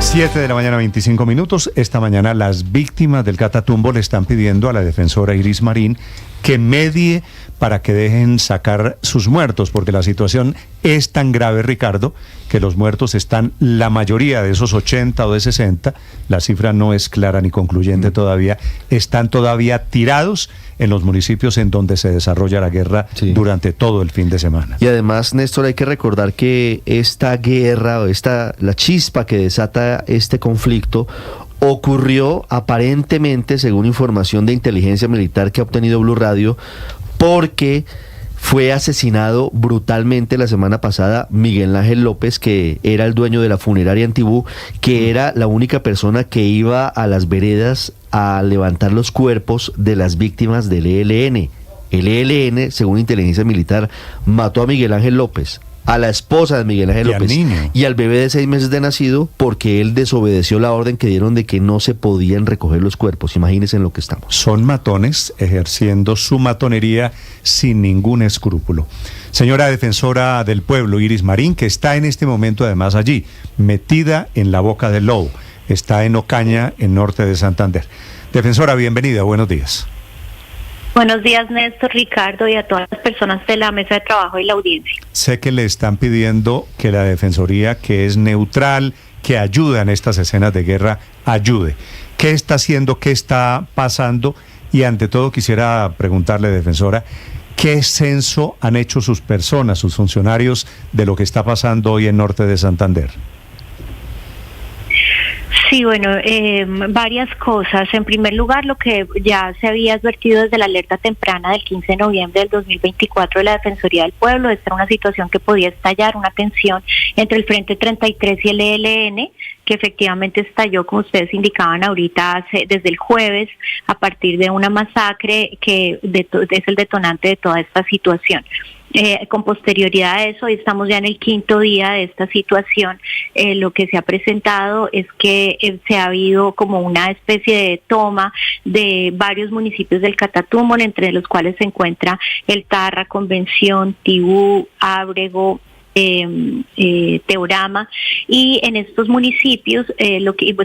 7 de la mañana, 25 minutos. Esta mañana las víctimas del Catatumbo le están pidiendo a la defensora Iris Marín que medie para que dejen sacar sus muertos, porque la situación es tan grave, Ricardo, que los muertos están, la mayoría de esos 80 o de 60, la cifra no es clara ni concluyente todavía, están todavía tirados en los municipios en donde se desarrolla la guerra durante todo el fin de semana. Y además, Néstor, hay que recordar que esta guerra, o la chispa que desata este conflicto, ocurrió aparentemente, según información de inteligencia militar que ha obtenido Blue Radio, porque fue asesinado brutalmente la semana pasada Miguel Ángel López, que era el dueño de la funeraria Antibú, que era la única persona que iba a las veredas a levantar los cuerpos de las víctimas del ELN. El ELN, según inteligencia militar, mató a Miguel Ángel López, a la esposa de Miguel Ángel López y al bebé de 6 meses de nacido, porque él desobedeció la orden que dieron de que no se podían recoger los cuerpos. Imagínense en lo que estamos. Son matones ejerciendo su matonería sin ningún escrúpulo. Señora defensora del pueblo, Iris Marín, que está en este momento además allí, metida en la boca del lobo, está en Ocaña, en norte de Santander. Defensora, bienvenida, buenos días. Buenos días, Néstor, Ricardo, y a todas las personas de la mesa de trabajo y la audiencia. Sé que le están pidiendo que la Defensoría, que es neutral, que ayuda en estas escenas de guerra, ayude. ¿Qué está haciendo? ¿Qué está pasando? Y ante todo quisiera preguntarle, defensora, ¿qué censo han hecho sus personas, sus funcionarios, de lo que está pasando hoy en norte de Santander? Sí, bueno, varias cosas. En primer lugar, lo que ya se había advertido desde la alerta temprana del 15 de noviembre del 2024 de la Defensoría del Pueblo, esta era una situación que podía estallar, una tensión entre el Frente 33 y el ELN, que efectivamente estalló, como ustedes indicaban ahorita, desde el jueves, a partir de una masacre que es el detonante de toda esta situación. Con posterioridad a eso, estamos ya en el 5º día de esta situación, lo que se ha presentado es que se ha habido como una especie de toma de varios municipios del Catatumbo, entre los cuales se encuentra El Tarra, Convención, Tibú, Ábrego, Teorama, y en estos municipios,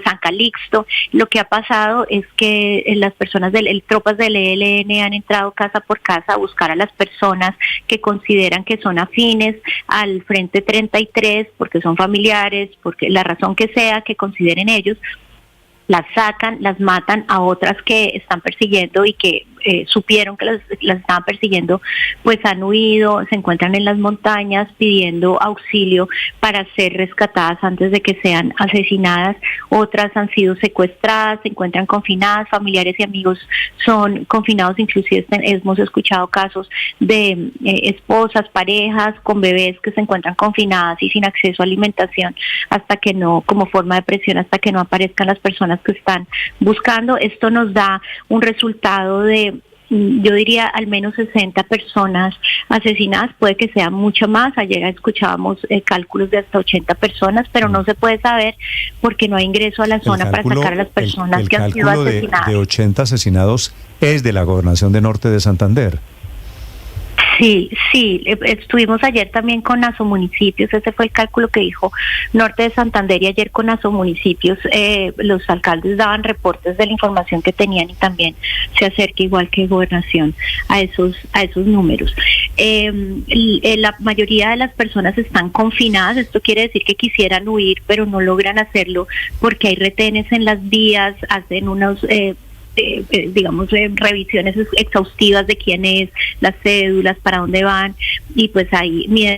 San Calixto, lo que ha pasado es que las personas tropas del ELN han entrado casa por casa a buscar a las personas que consideran que son afines al Frente 33, porque son familiares, porque la razón que sea que consideren ellos, las sacan, las matan, a otras que están persiguiendo y que supieron que las estaban persiguiendo, pues han huido, se encuentran en las montañas pidiendo auxilio para ser rescatadas antes de que sean asesinadas. Otras han sido secuestradas, se encuentran confinadas, familiares y amigos son confinados, inclusive hemos escuchado casos de esposas, parejas con bebés que se encuentran confinadas y sin acceso a alimentación hasta que no, como forma de presión, hasta que no aparezcan las personas que están buscando. Esto nos da un resultado de, yo diría, al menos 60 personas asesinadas, puede que sea mucho más. Ayer escuchábamos cálculos de hasta 80 personas, pero no se puede saber porque no hay ingreso a la zona para sacar a las personas que han sido asesinadas. De 80 asesinados es de la gobernación de Norte de Santander. Sí, estuvimos ayer también con Asomunicipios, ese fue el cálculo que dijo Norte de Santander, y ayer con Asomunicipios los alcaldes daban reportes de la información que tenían y también se acerca, igual que Gobernación, a esos números. La mayoría de las personas están confinadas, esto quiere decir que quisieran huir pero no logran hacerlo porque hay retenes en las vías, hacen unos revisiones exhaustivas de quién es, las cédulas, para dónde van, y pues ahí miedo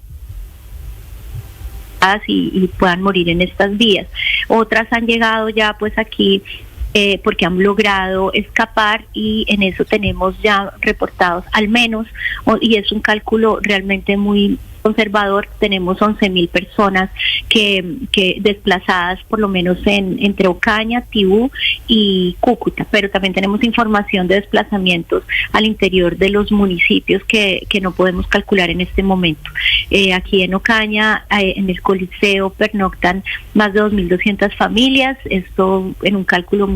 y puedan morir en estas vías. Otras han llegado ya pues aquí porque han logrado escapar, y en eso tenemos ya reportados al menos, y es un cálculo realmente muy conservador, tenemos 11.000 personas que desplazadas por lo menos entre Ocaña, Tibú y Cúcuta, pero también tenemos información de desplazamientos al interior de los municipios que no podemos calcular en este momento. Aquí en Ocaña, en el Coliseo, pernoctan más de 2.200 familias, esto en un cálculo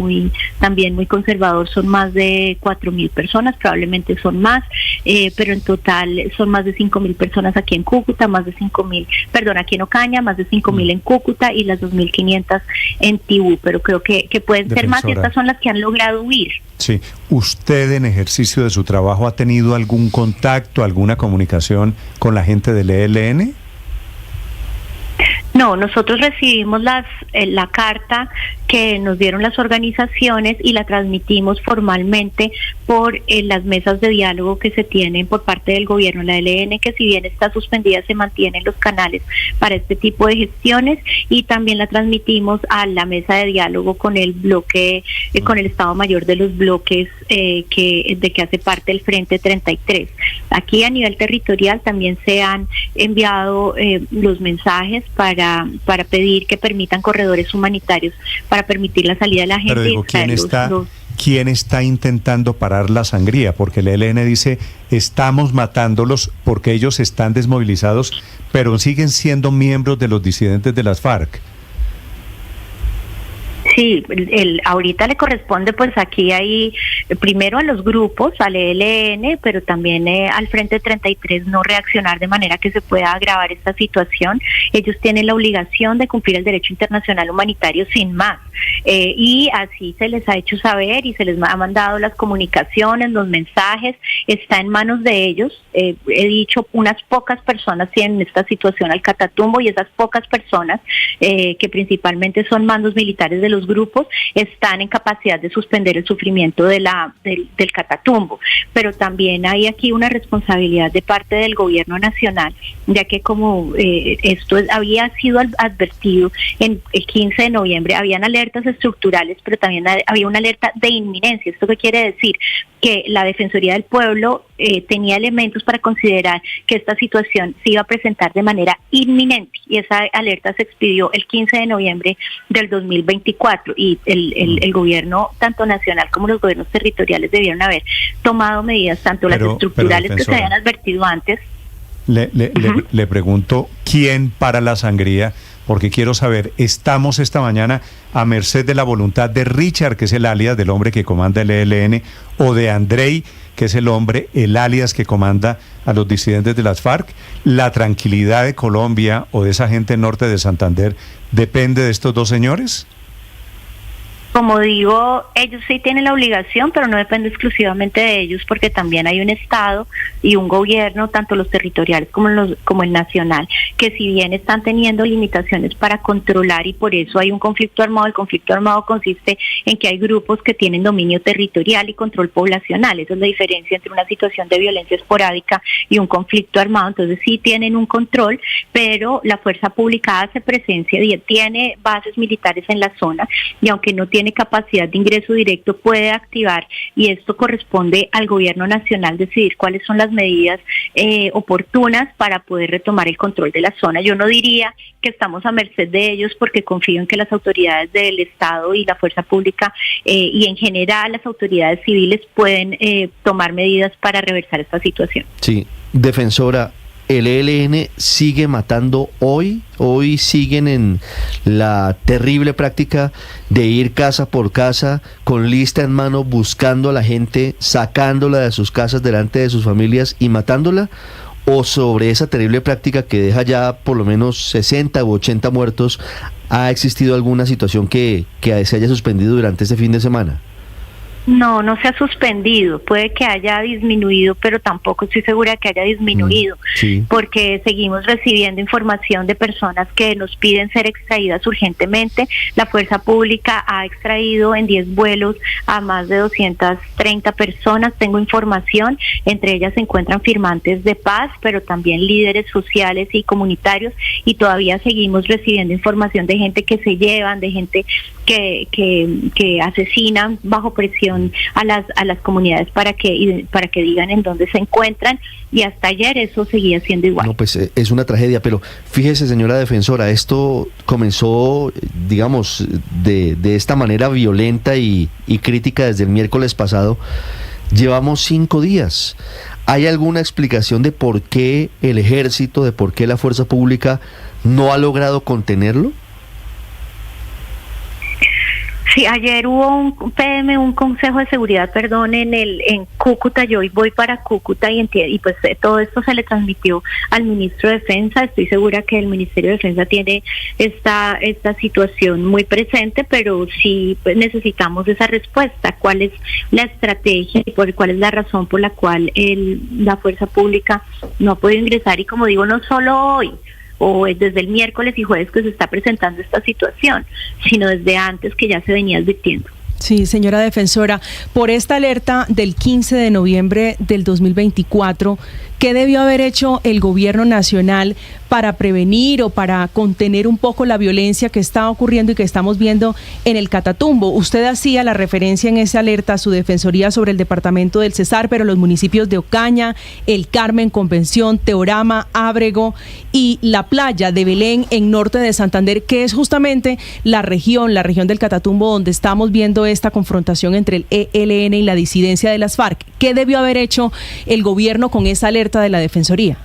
también muy conservador son más de 4.000 personas, probablemente son más, pero en total son más de 5.000 personas aquí en Cúcuta. Cúcuta, aquí en Ocaña, más de 5.000 en Cúcuta y las 2.500 en Tibú, pero creo que pueden ser más y estas son las que han logrado huir. Sí. ¿Usted en ejercicio de su trabajo ha tenido algún contacto, alguna comunicación con la gente del ELN? No, nosotros recibimos la carta que nos dieron las organizaciones y la transmitimos formalmente por las mesas de diálogo que se tienen por parte del gobierno. La ELN, que si bien está suspendida, se mantienen los canales para este tipo de gestiones, y también la transmitimos a la mesa de diálogo con el bloque, con el Estado Mayor de los bloques de que hace parte el Frente 33. Aquí a nivel territorial también se han enviado los mensajes para pedir que permitan corredores humanitarios para permitir la salida de la gente. Pero digo, ¿quién está intentando parar la sangría? Porque el ELN dice, estamos matándolos porque ellos están desmovilizados, pero siguen siendo miembros de los disidentes de las FARC. Sí, ahorita le corresponde pues aquí hay primero a los grupos, al ELN, pero también al Frente 33 no reaccionar de manera que se pueda agravar esta situación. Ellos tienen la obligación de cumplir el derecho internacional humanitario sin más, y así se les ha hecho saber y se les ha mandado las comunicaciones, los mensajes, está en manos de ellos. He dicho, unas pocas personas tienen esta situación al Catatumbo, y esas pocas personas que principalmente son mandos militares de los grupos están en capacidad de suspender el sufrimiento del Catatumbo, pero también hay aquí una responsabilidad de parte del gobierno nacional, ya que como esto había sido advertido en el 15 de noviembre, habían alertas estructurales, pero también había una alerta de inminencia. ¿Esto qué quiere decir? Que la Defensoría del Pueblo tenía elementos para considerar que esta situación se iba a presentar de manera inminente, y esa alerta se expidió el 15 de noviembre del 2024, y el gobierno, tanto nacional como los gobiernos territoriales, debieron haber tomado medidas, tanto las estructurales que se habían advertido antes. Le pregunto, ¿quién para la sangría? Porque quiero saber, estamos esta mañana a merced de la voluntad de Richard, que es el alias del hombre que comanda el ELN, o de Andrei, que es el alias que comanda a los disidentes de las FARC. ¿La tranquilidad de Colombia o de esa gente norte de Santander depende de estos dos señores? Como digo, ellos sí tienen la obligación, pero no depende exclusivamente de ellos, porque también hay un Estado y un gobierno, tanto los territoriales como el nacional, que si bien están teniendo limitaciones para controlar, y por eso hay un conflicto armado. El conflicto armado consiste en que hay grupos que tienen dominio territorial y control poblacional. Esa es la diferencia entre una situación de violencia esporádica y un conflicto armado. Entonces sí tienen un control, pero la fuerza pública hace presencia y tiene bases militares en la zona, y aunque no tiene capacidad de ingreso directo, puede activar, y esto corresponde al gobierno nacional decidir cuáles son las medidas oportunas para poder retomar el control de la zona. Yo no diría que estamos a merced de ellos, porque confío en que las autoridades del Estado y la fuerza pública y en general las autoridades civiles pueden tomar medidas para reversar esta situación. Sí, defensora, ¿el ELN sigue matando hoy? ¿Hoy siguen en la terrible práctica de ir casa por casa, con lista en mano, buscando a la gente, sacándola de sus casas delante de sus familias y matándola? ¿O sobre esa terrible práctica que deja ya por lo menos 60 u 80 muertos, ha existido alguna situación que se haya suspendido durante este fin de semana? No se ha suspendido, puede que haya disminuido, pero tampoco estoy segura que haya disminuido, porque seguimos recibiendo información de personas que nos piden ser extraídas urgentemente. La fuerza pública ha extraído en 10 vuelos a más de 230 personas, tengo información, entre ellas se encuentran firmantes de paz, pero también líderes sociales y comunitarios, y todavía seguimos recibiendo información de gente que se llevan, de gente que asesinan bajo presión a las comunidades para que digan en dónde se encuentran, y hasta ayer eso seguía siendo igual. No, pues es una tragedia, pero fíjese, señora defensora, esto comenzó, digamos, de esta manera violenta y crítica desde el miércoles pasado. Llevamos 5 días. ¿Hay alguna explicación de por qué el ejército, de por qué la fuerza pública no ha logrado contenerlo? Sí, ayer hubo un PM, un Consejo de Seguridad, perdón, en Cúcuta. Yo hoy voy para Cúcuta y pues todo esto se le transmitió al ministro de Defensa. Estoy segura que el Ministerio de Defensa tiene esta situación muy presente, pero sí pues, necesitamos esa respuesta. ¿Cuál es la estrategia y cuál es la razón por la cual la fuerza pública no ha podido ingresar? Y como digo, no solo hoy o desde el miércoles y jueves que se está presentando esta situación, sino desde antes que ya se venía advirtiendo. Sí, señora defensora, por esta alerta del 15 de noviembre del 2024, ¿qué debió haber hecho el gobierno nacional para prevenir o para contener un poco la violencia que está ocurriendo y que estamos viendo en el Catatumbo? Usted hacía la referencia en esa alerta a su defensoría sobre el departamento del Cesar, pero los municipios de Ocaña, El Carmen, Convención, Teorama, Ábrego y la playa de Belén en norte de Santander, que es justamente la región del Catatumbo donde estamos viendo esta confrontación entre el ELN y la disidencia de las FARC. ¿Qué debió haber hecho el gobierno con esa alerta de la Defensoría?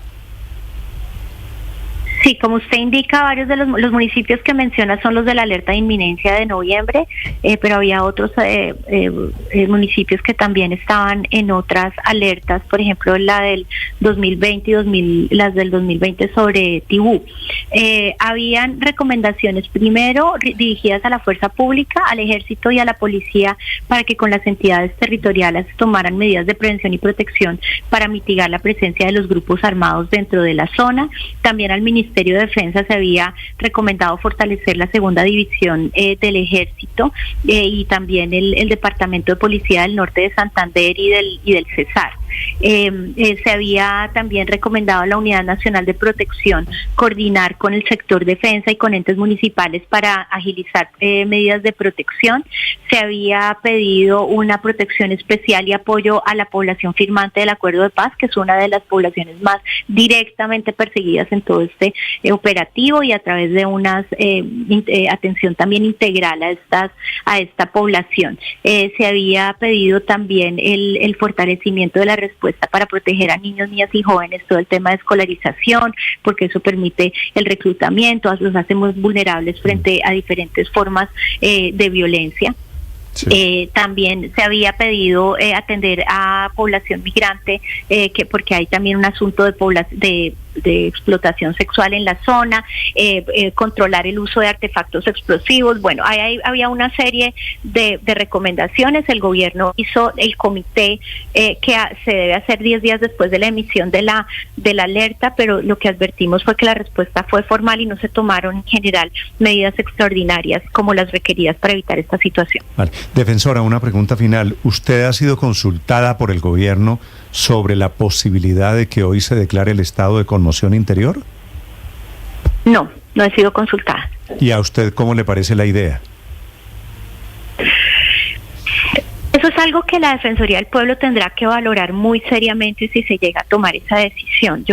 Sí, como usted indica, varios de los municipios que menciona son los de la alerta de inminencia de noviembre, pero había otros municipios que también estaban en otras alertas, por ejemplo la del 2020 y las del 2020 sobre Tibú. Habían recomendaciones primero dirigidas a la fuerza pública, al ejército y a la policía para que con las entidades territoriales tomaran medidas de prevención y protección para mitigar la presencia de los grupos armados dentro de la zona. También al Ministerio de Defensa se había recomendado fortalecer la segunda división del ejército y también el Departamento de Policía del Norte de Santander y del Cesar. Se había también recomendado a la Unidad Nacional de Protección coordinar con el sector defensa y con entes municipales para agilizar medidas de protección. Se había pedido una protección especial y apoyo a la población firmante del Acuerdo de Paz, que es una de las poblaciones más directamente perseguidas en todo este operativo, y a través de una atención también integral a esta población. Se había pedido también el fortalecimiento de la respuesta para proteger a niños, niñas y jóvenes, todo el tema de escolarización, porque eso permite el reclutamiento, los hace muy vulnerables frente a diferentes formas de violencia. Sí. También se había pedido atender a población migrante, porque hay también un asunto de explotación sexual en la zona, controlar el uso de artefactos explosivos. Bueno, había una serie de recomendaciones. El gobierno hizo el comité que se debe hacer 10 días después de la emisión de la alerta, pero lo que advertimos fue que la respuesta fue formal y no se tomaron en general medidas extraordinarias como las requeridas para evitar esta situación. Vale. Defensora, una pregunta final. ¿Usted ha sido consultada por el gobierno sobre la posibilidad de que hoy se declare el estado de conmoción interior? No he sido consultada. ¿Y a usted cómo le parece la idea? Eso es algo que la Defensoría del Pueblo tendrá que valorar muy seriamente si se llega a tomar esa decisión.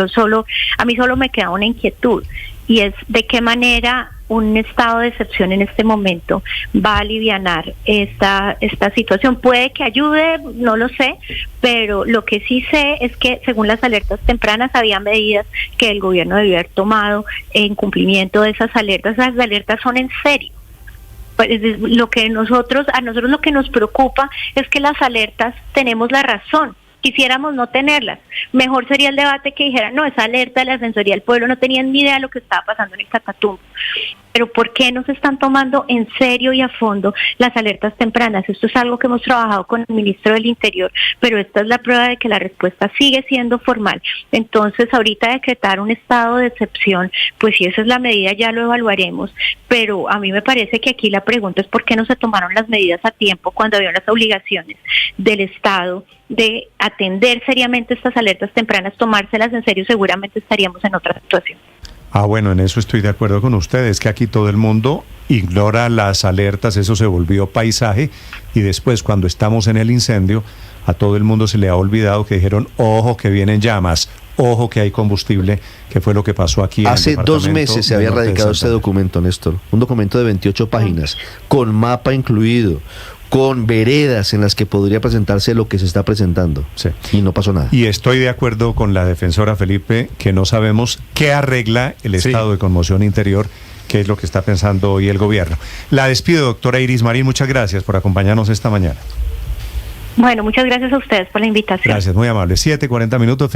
A mí solo me queda una inquietud, y es de qué manera un estado de excepción en este momento va a alivianar esta situación. Puede que ayude, no lo sé, pero lo que sí sé es que según las alertas tempranas había medidas que el gobierno debió haber tomado en cumplimiento de esas alertas. Las alertas son en serio. Pues a nosotros lo que nos preocupa es que las alertas tenemos la razón. Quisiéramos no tenerlas. Mejor sería el debate que dijera, no, esa alerta de la Defensoría del Pueblo no tenían ni idea de lo que estaba pasando en el Catatumbo. Pero ¿por qué no se están tomando en serio y a fondo las alertas tempranas? Esto es algo que hemos trabajado con el ministro del Interior, pero esta es la prueba de que la respuesta sigue siendo formal. Entonces, ahorita decretar un estado de excepción, pues si esa es la medida ya lo evaluaremos, pero a mí me parece que aquí la pregunta es por qué no se tomaron las medidas a tiempo cuando había unas obligaciones del Estado de atender seriamente estas alertas tempranas, tomárselas en serio. Seguramente estaríamos en otra situación. Bueno, en eso estoy de acuerdo con ustedes, que aquí todo el mundo ignora las alertas, eso se volvió paisaje, y después cuando estamos en el incendio, a todo el mundo se le ha olvidado que dijeron, ojo que vienen llamas, ojo que hay combustible, que fue lo que pasó aquí. Hace 2 meses se había radicado este documento, Néstor, un documento de 28 páginas, con mapa incluido, con veredas en las que podría presentarse lo que se está presentando. Sí. Y no pasó nada. Y estoy de acuerdo con la defensora Felipe, que no sabemos qué arregla el estado de conmoción interior qué es lo que está pensando hoy el gobierno. La despido, doctora Iris Marín, muchas gracias por acompañarnos esta mañana. Bueno, muchas gracias a ustedes por la invitación. Gracias, muy amable. 7:40.